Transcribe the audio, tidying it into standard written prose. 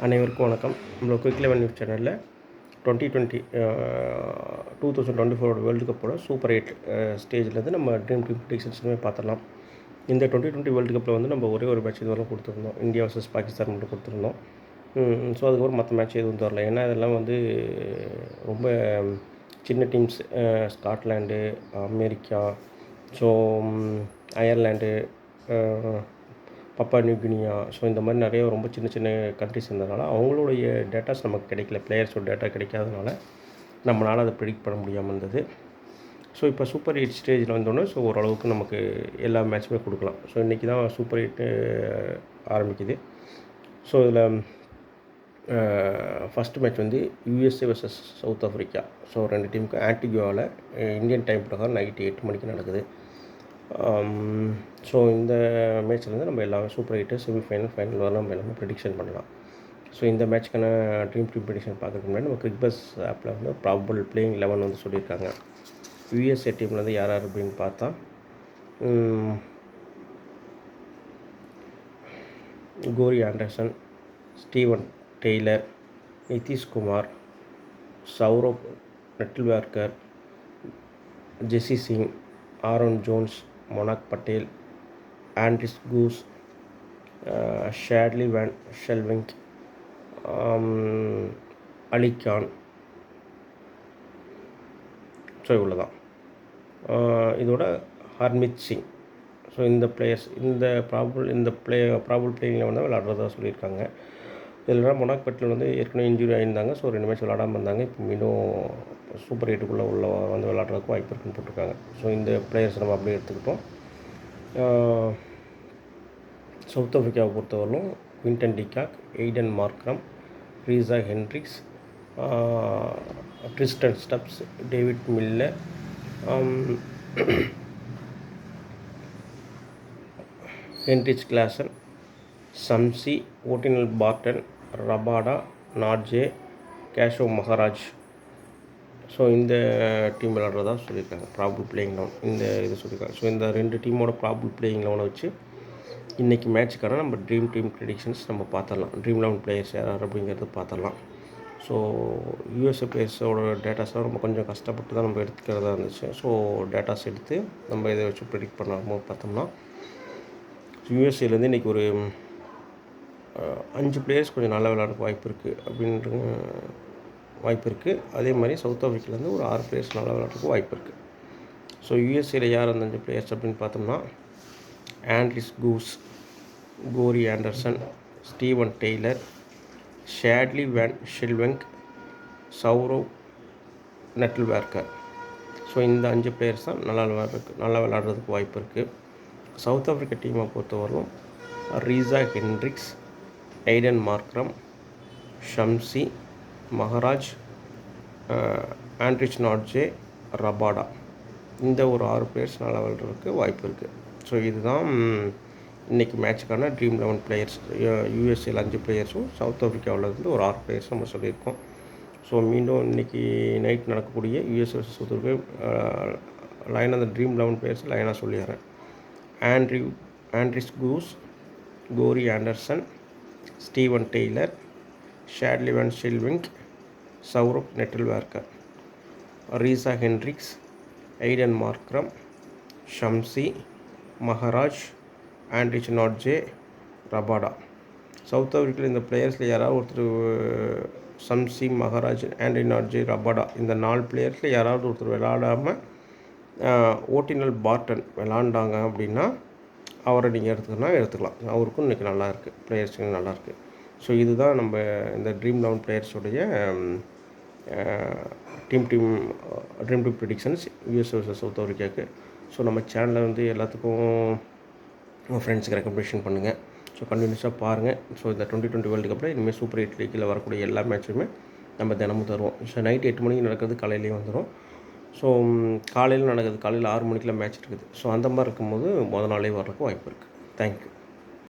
அனைவருக்கும் வணக்கம். நம்மளோட குயிக் 11 நியூஸ் சேனலில் 2024 வேர்ல்டு கப்போட சூப்பர் 8 ஸ்டேஜ்லேருந்து நம்ம ட்ரீம் டீம் ப்ரெடிக்ஷன்ஸுமே பார்த்துடலாம். இந்த 2020 வேர்ல்டு கப்பில் வந்து நம்ம ஒரே ஒரு மேட்ச் இதுவரை கொடுத்துருந்தோம். இந்தியா வர்சஸ் பாகிஸ்தான் மட்டும் கொடுத்துருந்தோம். ஸோ அதுக்கப்புறம் மற்ற மேட்ச் எதுவும் தரல. ஏன்னா இதெல்லாம் வந்து ரொம்ப சின்ன teams, Scotland, America, so Ireland, Papa new Guinea, so இந்த மாதிரி நிறைய ரொம்ப சின்ன சின்ன கண்ட்ரிஸ் இருந்ததுனால அவங்களுடைய டேட்டாஸ் நமக்கு கிடைக்கல. பிளேயர்ஸோட டேட்டா கிடைக்காதனால நம்மளால் அதை ப்ரெடிக்ட் பண்ண முடியாமல் இருந்தது. ஸோ இப்போ சூப்பர் 8 ஸ்டேஜில் வந்தோடனே ஸோ ஓரளவுக்கு நமக்கு எல்லா மேட்ச்சுமே கொடுக்கலாம். ஸோ இன்றைக்கி தான் சூப்பர் 8 ஆரம்பிக்குது. ஸோ இதில் ஃபஸ்ட்டு மேட்ச் வந்து USA versus south Africa. So ரெண்டு டீமுக்கு ஆன்டிகுவாவில் இந்தியன் டைம் பிரகாரம் நைட்டு 8 மணிக்கு நடக்குது. ஸோ இந்த மேட்ச்லேருந்து நம்ம எல்லாமே சூப்பர் 8 செமிஃபைனல் ஃபைனல் வர நம்ம எல்லாமே ப்ரெடிக்ஷன் பண்ணலாம். ஸோ இந்த மேட்ச்க்கான ட்ரீம் ப்ரெடிக்ஷன் பார்க்கறதுக்கு முன்னாடி நம்ம கிரிக்பஸ் ஆப்பில் வந்து ப்ராபபிள் பிளேயிங் 11 வந்து சொல்லியிருக்காங்க. யூஎஸ்ஏ டீம்லேருந்து யார் யார் அப்படின்னு பார்த்தா Corey Anderson, Steven Taylor, Nitish Kumar, Saurabh Netravalkar, Jessy Singh, Aaron Jones, Monank Patel, Andries Gous, Shadley van Schalkwyk, Ali Khan. So இவ்வளோ தான். இதோட ஹர்மித் சிங். ஸோ இந்த பிளேயர்ஸ் இந்த ப்ராபபிள் பிளேயிங்கில் வந்து விளையாடுறதா சொல்லியிருக்காங்க. இதில் மொனாக் பட்டேல் வந்து ஏற்கனவே இன்ஜுரி ஆகியிருந்தாங்க. ஸோ 2 மேட்ச் விளையாடாமல் இருந்தாங்க. இப்போ மீண்டும் சூப்பர் 8க்குள்ளே வந்து விளையாடுறதுக்கு வாய்ப்பு இருக்குன்னு போட்டிருக்காங்க. ஸோ இந்த பிளேயர்ஸ் நம்ம அப்படியே எடுத்துக்கிட்டோம். சவுத் ஆஃப்ரிக்காவை பொறுத்தவரையிலும் Quinton de Kock, Aiden Markram, Reeza Hendricks, Tristan Stubbs, David Miller, Heinrich Klaasen, Shamsi, Ottniel Baartman, Rabada, Nortje, Keshav Maharaj. So இந்த டீம் விளையாடுறதா சொல்லியிருக்காங்க. ப்ராபபிள் பிளேயிங் 11 இந்த இது சொல்லியிருக்காங்க. ஸோ இந்த 2 டீமோட ப்ராபபிள் பிளேயிங் 11 வச்சு இன்றைக்கி மேட்ச்சுக்கான நம்ம ட்ரீம் டீம் ப்ரெடிக்ஷன்ஸ் நம்ம பார்த்துடலாம். ட்ரீம் 11 பிளேயர்ஸ் யார் அப்படிங்கிறது பார்த்துடலாம். ஸோ யூஎஸ்ஏ பிளேயர்ஸோட டேட்டாஸ்லாம் நம்ம கொஞ்சம் கஷ்டப்பட்டு தான் நம்ம எடுத்துக்கிறதா இருந்துச்சு. ஸோ டேட்டாஸ் எடுத்து நம்ம இதை வச்சு ப்ரெடிக்ட் பண்ணாமல் பார்த்தோம்னா யூஎஸ்ஏலேருந்து இன்றைக்கி ஒரு 5 பிளேயர்ஸ் கொஞ்சம் நல்லா விளையாடுறதுக்கு வாய்ப்பு இருக்குது. அதே மாதிரி சவுத் ஆஃப்ரிக்காலேருந்து ஒரு 6 பிளேயர்ஸ் நல்லா விளையாடுறதுக்கு வாய்ப்பு இருக்குது. ஸோ யூஎஸ்ஏல யார் அந்த 5 பிளேயர்ஸ் அப்படின்னு பார்த்தோம்னா Andries Gous, Corey Anderson, Steven Taylor, Shadley van Schalkwyk, Saurabh Netravalkar. So இந்த 5 பிளேயர்ஸ் தான் நல்லா விளையாடுறதுக்கு வாய்ப்பு இருக்குது. சவுத் ஆஃப்ரிக்கா டீமை பொறுத்தவரைக்கும் Reeza Hendricks, Aiden Markram, Shamsi, Maharaj, Anrich Nortje, Rabada. இந்த ஒரு 6 பிளேயர்ஸ் நல்லா விளையாடுறதுக்கு வாய்ப்பு இருக்குது. ஸோ இதுதான் இன்றைக்கி மேட்சுக்கான ட்ரீம் 11 பிளேயர்ஸ். யூஎஸ்ஏல 5 பிளேயர்ஸும் சவுத் ஆஃப்ரிக்காவிலேருந்து ஒரு 6 பிளேயர்ஸ் நம்ம சொல்லியிருக்கோம். ஸோ மீண்டும் இன்றைக்கி நைட் நடக்கக்கூடிய யூஎஸ் வர்சஸ் சவுத் ஆஃப்ரிக்கா லைனாக அந்த ட்ரீம் 11 பிளேயர்ஸ் லைனாக சொல்லிடுறேன். Andries Gous, Corey Anderson, Steven Taylor, Shadley van Schalkwyk, Saurabh Netravalkar, Reeza Hendricks, Aiden Markram, Shamsi, Maharaj, Anrich Nortje, Rabada. South ஆஃப்ரிக்காவில் இந்த பிளேயர்ஸில் யாராவது ஒருத்தர் Shamsi, Maharaj, Anrich Nortje, Rabada இந்த 4 பிளேயர்ஸில் யாராவது ஒருத்தர் விளையாடாமல் ஓட்டினல் பார்டன் விளாண்டாங்க அப்படின்னா அவரை நீங்கள் எடுத்துக்கலாம். அவருக்கும் இன்றைக்கி நல்லாயிருக்கு, பிளேயர்ஸுக்கு நல்லாயிருக்கு. ஸோ இதுதான் நம்ம இந்த ட்ரீம் 11 பிளேயர்ஸோடைய dream team predictions US versus South ஆஃப்ரிக்காவுக்கு. ஸோ நம்ம சேனலில் வந்து எல்லாத்துக்கும் உங்கள் ஃப்ரெண்ட்ஸுக்கு ரெக்கமெண்டேஷன் பண்ணுங்கள். ஸோ கண்டினியூஸாக பாருங்கள். ஸோ இந்த 2020 வேர்ல்டு கப்பில் இனிமேல் சூப்பர் 8 லீக்கில் வரக்கூடிய எல்லா மேட்சுமே நம்ம தினமும் தருவோம். ஸோ நைட்டு 8 மணிக்கு நடக்கிறது காலையிலேயே வந்துடும். ஸோ காலையில் நடக்குது, காலையில் 6 மணிக்கெலாம் மேட்ச் இருக்குது. ஸோ அந்த மாதிரி இருக்கும்போது நாளே வர்றதுக்கு வாய்ப்பு இருக்குது. தேங்க்யூ.